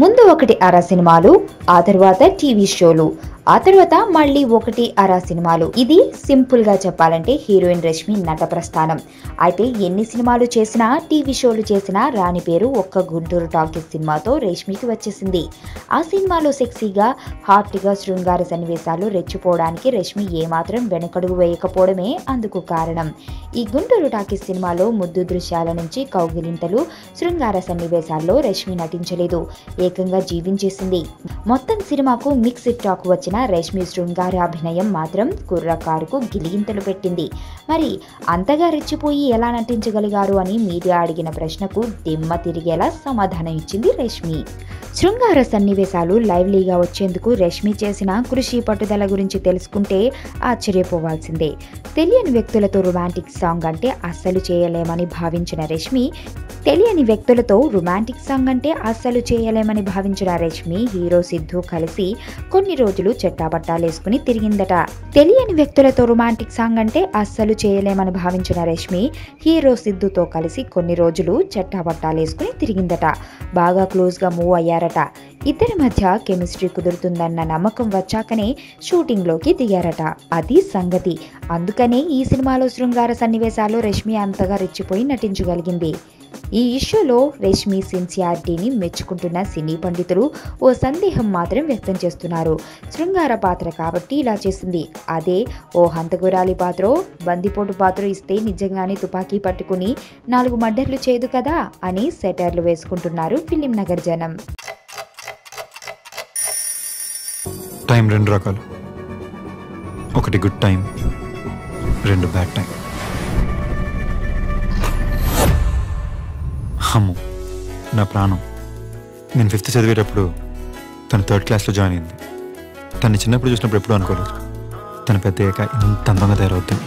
ముందు ఒకటి అర సినిమాలు, ఆ తర్వాత టీవీ షోలు, ఆ తర్వాత మళ్ళీ ఒకటి అర సినిమాలు. ఇది సింపుల్ గా చెప్పాలంటే హీరోయిన్ రష్మి నట ప్రస్థానం. అయితే ఎన్ని సినిమాలు చేసినా, టీవీ షోలు చేసినా రాని పేరు ఒక్క గుంటూరు టాకీస్ సినిమాతో రష్మికి వచ్చేసింది. ఆ సినిమాలో సెక్సీగా, హాట్గా శృంగార సన్నివేశాలు రెచ్చిపోవడానికి రష్మి ఏమాత్రం వెనకడుగు వేయకపోవడమే అందుకు కారణం. ఈ గుంటూరు టాకీస్ సినిమాలో ముద్దు దృశ్యాల నుంచి కౌగిలింతలు, శృంగార సన్నివేశాల్లో రష్మి నటించలేదు, ఏకంగా జీవించేసింది. మొత్తం సినిమాకు మిక్స్డ్ టాక్ వచ్చిన రష్మి శృంగార అభినయం మాత్రం కుర్రకారుకు గిలిగింతలు పెట్టింది. మరి అంతగా రెచ్చిపోయి ఎలా నటించగలిగారు అని మీడియా అడిగిన ప్రశ్నకు దిమ్మ తిరిగేలా సమాధానం ఇచ్చింది రష్మి. శృంగార సన్నివేశాలు లైవ్లీగా వచ్చేందుకు రష్మి చేసిన కృషి పట్టుదల గురించి తెలుసుకుంటే ఆశ్చర్యపోవాల్సిందే. తెలియని వ్యక్తులతో రొమాంటిక్ సాంగ్ అంటే అస్సలు చేయలేమని భావించిన రష్మి హీరో సిద్ధు కలిసి కొన్ని రోజులు చెట్టాబట్టాలేసుకుని తిరిగిందట. తెలియని వ్యక్తులతో రొమాంటిక్ సాంగ్ అంటే అస్సలు చేయలేమని భావించిన రష్మి హీరో సిద్ధుతో కలిసి కొన్ని రోజులు చెట్టాబట్టాలేసుకుని తిరిగిందట. బాగా క్లోజ్ గా మూవ్ అయ్యారట. ఇద్దరి మధ్య కెమిస్ట్రీ కుదురుతుందన్న నమ్మకం వచ్చాకనే షూటింగ్ లోకి దిగారట. అది సంగతి. అందుకనే ఈ సినిమాలో శృంగార సన్నివేశాల్లో రష్మి అంతగా రెచ్చిపోయి నటించగలిగింది. ఈ ఇష్యూలో రష్మి సిన్సియారిటీని మెచ్చుకుంటున్న సినీ పండితులు ఓ సందేహం మాత్రం వ్యక్తం చేస్తున్నారు. శృంగార పాత్ర కాబట్టి ఇలా చేసింది, అదే ఓ హంతకురాలి పాత్రో, బందిపోటు పాత్ర ఇస్తే నిజంగానే తుపాకీ పట్టుకుని 4 మర్డర్లు చేయదు కదా అని సెటర్లు వేసుకుంటున్నారు ఫిలిం నగర్ జనం. టైం 2 రకాలు. ఒకటి గుడ్ టైం, 2 బ్యాడ్ టైం. అమ్ము నా ప్రాణం. నేను 5th చదివేటప్పుడు తను 3rd క్లాస్లో జాయిన్ అయింది. తను చిన్నప్పుడు చూసినప్పుడు ఎప్పుడూ అనుకోలేదు తను పెద్ద ఇంత అందంగా తయారవుతుంది.